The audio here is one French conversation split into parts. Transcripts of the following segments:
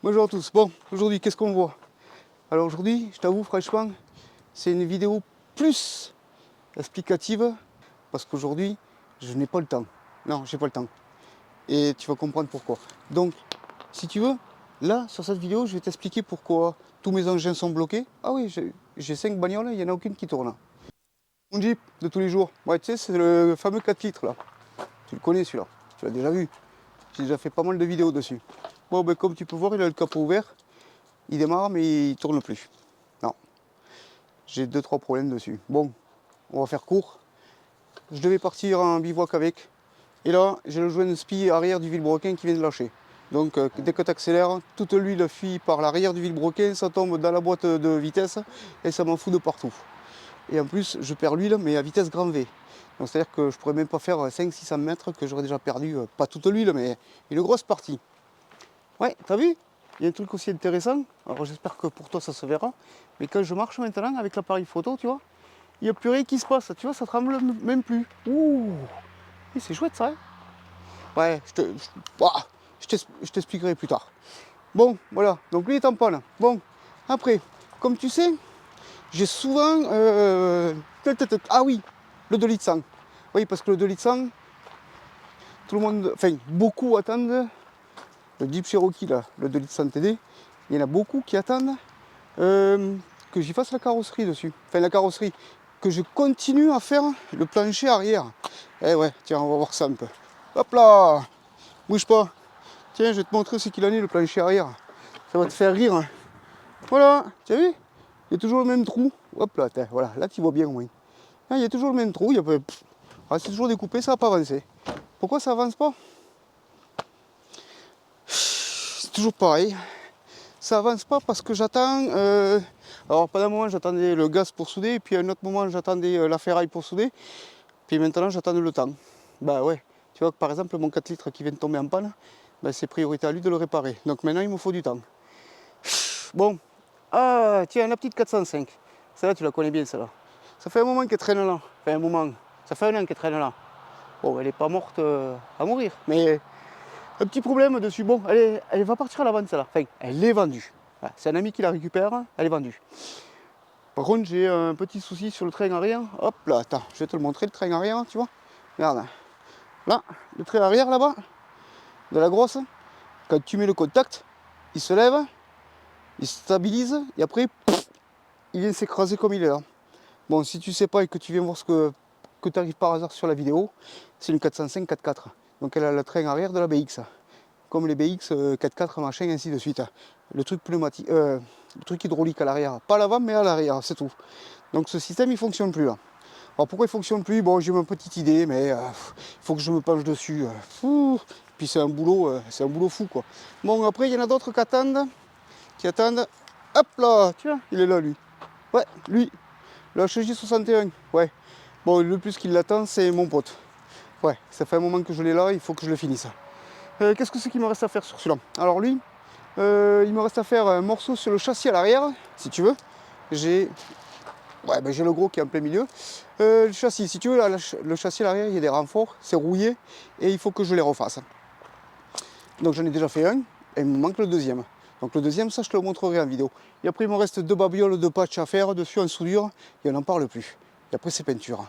Bonjour à tous. Bon, aujourd'hui, qu'est-ce qu'on voit? Alors aujourd'hui, je t'avoue franchement, c'est une vidéo plus explicative parce qu'aujourd'hui, je n'ai pas le temps. Non, j'ai pas le temps. Et tu vas comprendre pourquoi. Donc, si tu veux, là, sur cette vidéo, je vais t'expliquer pourquoi tous mes engins sont bloqués. Ah oui, j'ai 5 bagnoles, il n'y en a aucune qui tourne. Mon Jeep de tous les jours, ouais, tu sais, c'est le fameux 4 litres là. Tu le connais celui-là, tu l'as déjà vu. J'ai déjà fait pas mal de vidéos dessus. Bon, ben, comme tu peux voir, il a le capot ouvert. Il démarre, mais il tourne plus. Non, j'ai 2-3 problèmes dessus. Bon, on va faire court. Je devais partir en bivouac avec. Et là, j'ai le joint spi arrière du vilebrequin qui vient de lâcher. Donc, dès que tu accélères, toute l'huile fuit par l'arrière du vilebrequin, ça tombe dans la boîte de vitesse et ça m'en fout de partout. Et en plus, je perds l'huile, mais à vitesse grand V. Donc, c'est-à-dire que je pourrais même pas faire 500-600 mètres, que j'aurais déjà perdu, pas toute l'huile, mais une grosse partie. Ouais, t'as vu? Il y a un truc aussi intéressant. Alors, j'espère que pour toi, ça se verra. Mais quand je marche maintenant avec l'appareil photo, tu vois, il n'y a plus rien qui se passe. Tu vois, ça tremble même plus. Ouh! Et c'est chouette ça, hein? Ouais, je t'expliquerai plus tard. Bon, voilà. Donc, lui est en panne. Bon, après, comme tu sais, j'ai souvent... Ah oui, le 2 litres 100. Oui, parce que le 2 litres 100, tout le monde... Enfin, beaucoup attendent le Jeep Cherokee, là, le 2 litres 100 TD. Il y en a beaucoup qui attendent que j'y fasse la carrosserie dessus. Enfin, la carrosserie. Que je continue à faire le plancher arrière. Eh ouais, tiens, on va voir ça un peu. Hop là! Bouge pas. Tiens, je vais te montrer ce qu'il en est, le plancher arrière. Ça va te faire rire. Voilà, tu as vu? Il y a toujours le même trou. Hop là, voilà, là tu vois bien au moins. Il y a toujours le même trou, il y a pas... Ah, c'est toujours découpé, ça va pas avancer. Pourquoi ça avance pas? C'est toujours pareil. Ça avance pas parce que j'attends... Alors pendant un moment j'attendais le gaz pour souder, et puis à un autre moment j'attendais la ferraille pour souder, puis maintenant j'attends le temps. Bah ouais, tu vois que par exemple mon 4 litres qui vient de tomber en panne, bah, c'est priorité à lui de le réparer. Donc maintenant il me faut du temps. Bon, ah tiens, la petite 405, celle-là tu la connais bien celle-là. Ça fait un moment qu'elle traîne là, enfin un moment, ça fait 1 an qu'elle traîne là. Bon, elle n'est pas morte à mourir, mais un petit problème dessus. Bon, elle va partir à la vente celle-là. Enfin, elle est vendue. Voilà, c'est un ami qui la récupère, elle est vendue. Par contre, j'ai un petit souci sur le train arrière. Hop là, attends, je vais te le montrer le train arrière, tu vois. Regarde. Là, le train arrière là-bas, de la grosse, quand tu mets le contact, il se lève, il se stabilise, et après, il vient s'écraser comme il est là. Bon, si tu sais pas et que tu viens voir ce que tu arrives par hasard sur la vidéo, c'est une 405 4x4. Donc elle a le train arrière de la BX. Comme les BX 4x4 machin, ainsi de suite. Le truc pneumatique, le truc hydraulique à l'arrière. Pas à l'avant, mais à l'arrière, c'est tout. Donc ce système, il fonctionne plus là. Alors pourquoi il fonctionne plus? Bon, j'ai ma petite idée, mais il faut que je me penche dessus. Puis c'est un boulot fou quoi. Bon, après, il y en a d'autres qui attendent. Hop là, tiens, il est là lui. Ouais, lui, le HJ61. Ouais. Bon, le plus qu'il l'attend, c'est mon pote. Ouais, ça fait un moment que je l'ai là, il faut que je le finisse. Qu'est-ce que c'est qu'il me reste à faire sur celui-là? Alors lui, il me reste à faire un morceau sur le châssis à l'arrière, si tu veux. J'ai j'ai le gros qui est en plein milieu. Le châssis, si tu veux, là, le châssis à l'arrière, il y a des renforts, c'est rouillé, et il faut que je les refasse. Donc j'en ai déjà fait un, et il me manque le deuxième. Donc le deuxième, ça je te le montrerai en vidéo. Et après il me reste 2 babioles de patch à faire dessus en soudure, et on n'en parle plus. Et après c'est peinture.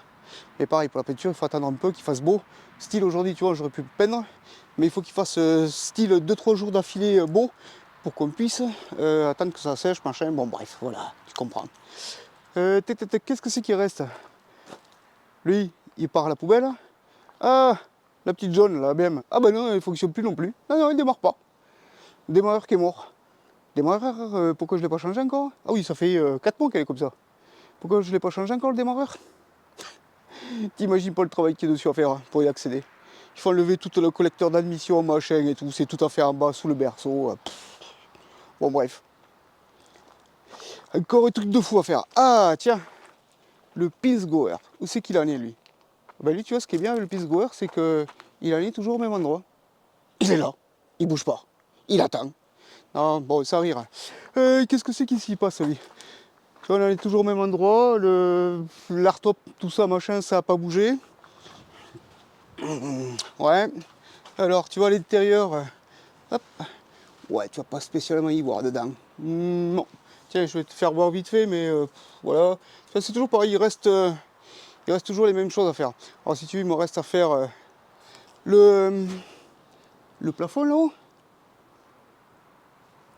Et pareil, pour la peinture, il faut attendre un peu qu'il fasse beau. Style aujourd'hui, tu vois, j'aurais pu peindre, mais il faut qu'il fasse style 2-3 jours d'affilée beau pour qu'on puisse attendre que ça sèche, machin. Bon, bref, voilà, tu comprends. Qu'est-ce que c'est qui reste? Lui, il part à la poubelle. Ah, la petite jaune, là, BM. Ah ben non, il ne fonctionne plus non plus. Ah non, il ne démarre pas. Le démarreur qui est mort. Démarreur, pourquoi je ne l'ai pas changé encore? Ah oui, ça fait 4 mois qu'elle est comme ça. Pourquoi je ne l'ai pas changé encore le démarreur? T'imagines pas le travail qu'il y a dessus à faire pour y accéder. Il faut enlever tout le collecteur d'admission, machin et tout. C'est tout à fait en bas, sous le berceau. Bon, bref. Encore un truc de fou à faire. Ah, tiens, le Pins-Goer. Où c'est qu'il en est, lui? Ben lui, tu vois, ce qui est bien avec le Pins-Goer, c'est qu'il en est toujours au même endroit. Il est là. Il bouge pas. Il attend. Non, bon, ça rire. Qu'est-ce que c'est qui s'y passe, lui? Tu vois, on en est toujours au même endroit. L'artop, tout ça, machin, ça n'a pas bougé. Ouais. Alors, tu vois, à l'intérieur, hop, ouais, tu vas pas spécialement y voir dedans. Non. Tiens, je vais te faire voir vite fait, mais voilà. Enfin, c'est toujours pareil, il reste toujours les mêmes choses à faire. Alors si tu veux, il me reste à faire le, le plafond là-haut.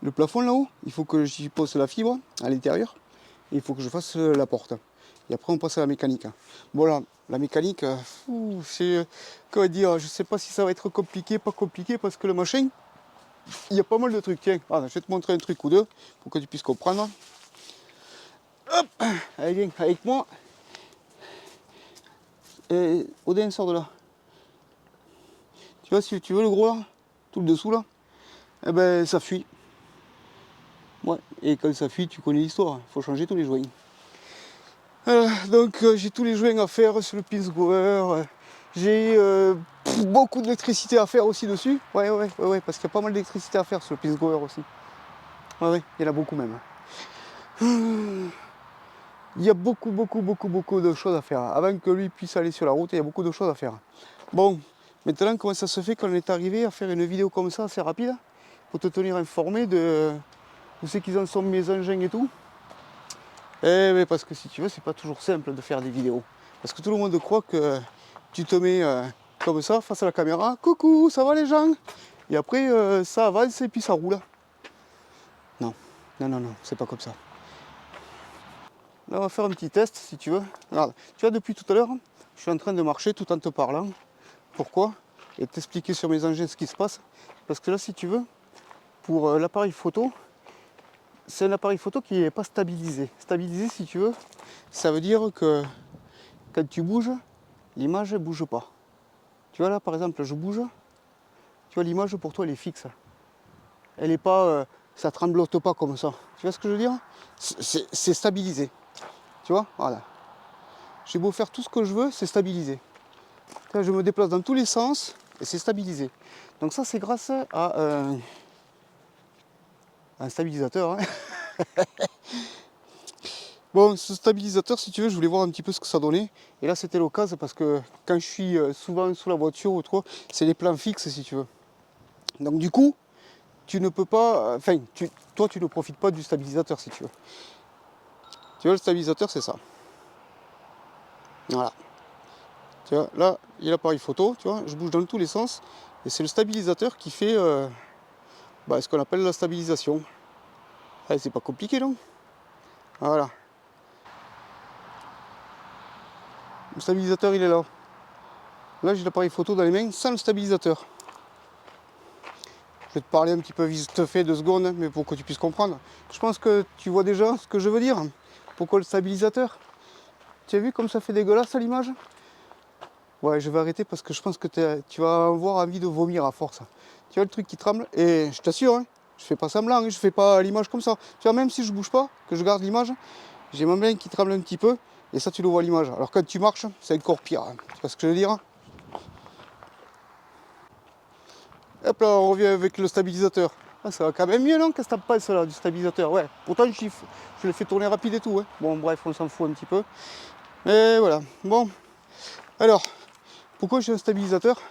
Le plafond là-haut, il faut que j'y pose la fibre à l'intérieur. Et il faut que je fasse la porte. Et après on passe à la mécanique. Voilà, la mécanique, c'est, comment dire, je sais pas si ça va être compliqué, pas compliqué, parce que le machin, il y a pas mal de trucs. Tiens, je vais te montrer un truc ou deux pour que tu puisses comprendre. Hop, allez viens avec moi. Et Odin sort de là. Tu vois, si tu veux le gros là, tout le dessous là, eh ben ça fuit. Ouais, et quand ça fuit, tu connais l'histoire, il faut changer tous les joints. Donc j'ai tous les joints à faire sur le Pilsgoer. J'ai beaucoup d'électricité à faire aussi dessus. Ouais, parce qu'il y a pas mal d'électricité à faire sur le Pilsgoer aussi. Ouais, il y en a beaucoup même. Il y a beaucoup de choses à faire. Avant que lui puisse aller sur la route, il y a beaucoup de choses à faire. Bon, maintenant comment ça se fait qu'on est arrivé à faire une vidéo comme ça assez rapide pour te tenir informé de où c'est qu'ils en sont mes engins et tout. Eh mais parce que si tu veux, c'est pas toujours simple de faire des vidéos. Parce que tout le monde croit que tu te mets comme ça face à la caméra, coucou, ça va les gens? Et après ça avance et puis ça roule. Non, non, c'est pas comme ça. Là on va faire un petit test si tu veux. Regarde, tu vois depuis tout à l'heure, je suis en train de marcher tout en te parlant. Pourquoi? Et t'expliquer sur mes engins ce qui se passe. Parce que là si tu veux, pour l'appareil photo, c'est un appareil photo qui n'est pas stabilisé. Stabilisé si tu veux, ça veut dire que quand tu bouges, l'image ne bouge pas. Tu vois là par exemple je bouge, tu vois l'image pour toi elle est fixe. Elle n'est pas, ça tremblote pas comme ça. Tu vois ce que je veux dire? C'est stabilisé. Tu vois, voilà. J'ai beau faire tout ce que je veux, c'est stabilisé. Là, je me déplace dans tous les sens et c'est stabilisé. Donc ça c'est grâce à un stabilisateur. Hein. Bon, ce stabilisateur, si tu veux, je voulais voir un petit peu ce que ça donnait. Et là, c'était l'occasion parce que quand je suis souvent sous la voiture ou quoi, c'est les plans fixes, si tu veux. Donc du coup, tu ne peux pas... Enfin, toi, tu ne profites pas du stabilisateur, si tu veux. Tu vois, le stabilisateur, c'est ça. Voilà. Tu vois, là, il y a l'appareil photo, tu vois, je bouge dans tous les sens. Et c'est le stabilisateur qui fait ce qu'on appelle la stabilisation. Allez, c'est pas compliqué, non? Voilà. Le stabilisateur, il est là. Là, j'ai l'appareil photo dans les mains sans le stabilisateur. Je vais te parler un petit peu vite fait 2 secondes, mais pour que tu puisses comprendre. Je pense que tu vois déjà ce que je veux dire. Pourquoi le stabilisateur? Tu as vu comme ça fait dégueulasse à l'image? Ouais, je vais arrêter parce que je pense que tu vas avoir envie de vomir à force. Tu vois le truc qui tremble? Et je t'assure, hein, je fais pas semblant, je fais pas l'image comme ça. Tu vois, même si je bouge pas, que je garde l'image, j'ai ma main qui tremble un petit peu, et ça tu le vois à l'image. Alors quand tu marches, c'est encore pire. Tu vois ce que je veux dire? Hop là, on revient avec le stabilisateur. Ah, ça va quand même mieux, non? Qu'est-ce que t'en penses là, du stabilisateur? Ouais, pourtant je le fais tourner rapide et tout. Hein. Bon, bref, on s'en fout un petit peu. Mais voilà. Bon, alors, pourquoi j'ai un stabilisateur?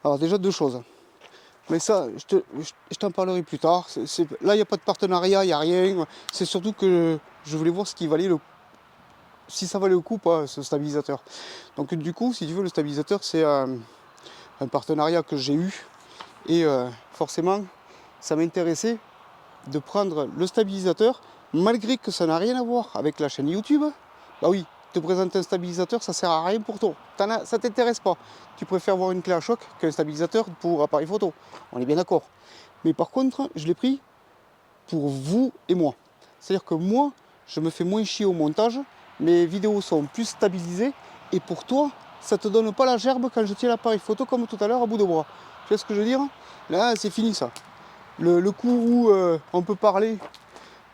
Alors, déjà 2 choses. Mais ça, je t'en parlerai plus tard. Là, il n'y a pas de partenariat, il n'y a rien. C'est surtout que je voulais voir ce qui valait si ça valait le coup, pas ce stabilisateur. Donc, du coup, si tu veux, le stabilisateur, c'est un partenariat que j'ai eu. Et forcément, ça m'intéressait de prendre le stabilisateur, malgré que ça n'a rien à voir avec la chaîne YouTube. Bah oui, te présenter un stabilisateur, ça sert à rien pour toi. Ça t'intéresse pas. Tu préfères voir une clé à choc qu'un stabilisateur pour appareil photo. On est bien d'accord. Mais par contre, je l'ai pris pour vous et moi. C'est-à-dire que moi, je me fais moins chier au montage, mes vidéos sont plus stabilisées, et pour toi, ça te donne pas la gerbe quand je tiens l'appareil photo comme tout à l'heure à bout de bras. Tu vois ce que je veux dire? Là, c'est fini ça. Le coup où on peut parler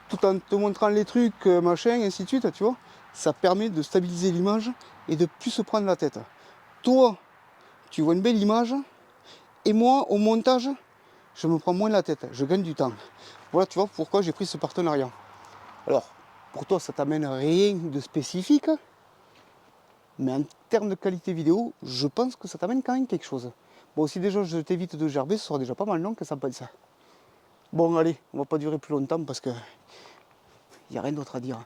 tout en te montrant les trucs, machin, ainsi de suite, tu vois, ça permet de stabiliser l'image et de plus se prendre la tête. Toi, tu vois une belle image, et moi, au montage, je me prends moins la tête, je gagne du temps. Voilà, tu vois pourquoi j'ai pris ce partenariat. Alors, pour toi, ça t'amène rien de spécifique, mais en termes de qualité vidéo, je pense que ça t'amène quand même quelque chose. Bon, si déjà je t'évite de gerber, ce sera déjà pas mal, non? Que ça peut être ça. Bon, allez, on va pas durer plus longtemps parce que il n'y a rien d'autre à dire.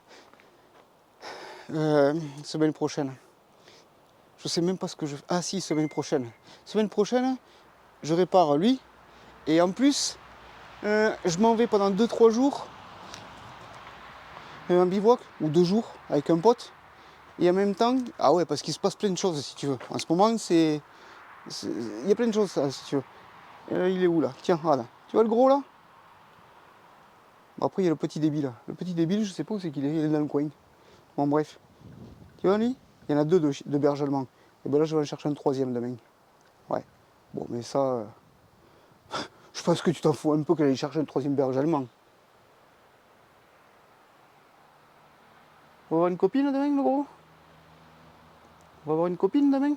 Semaine prochaine. Je sais même pas ce que je... Ah si, semaine prochaine. Semaine prochaine, je répare lui. Et en plus, je m'en vais pendant 2-3 jours un bivouac, ou 2 jours, avec un pote. Et en même temps, ah ouais, parce qu'il se passe plein de choses si tu veux. En ce moment, il y a plein de choses si tu veux. Il est où là? Tiens, voilà. Tu vois le gros là? Bon, après, il y a le petit débile là. Le petit débile, je sais pas où c'est qu'il est. Il est dans le coin. Bon, bref. Tu vois lui? Il y en a deux de berge allemand. Et ben là, je vais en chercher un troisième demain. Ouais. Bon, mais ça, je pense que tu t'en fous un peu qu'elle aille chercher un troisième berge allemand. On va avoir une copine demain, le gros? On va avoir une copine demain?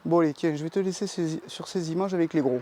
Bon, allez, tiens, je vais te laisser sur ces images avec les gros.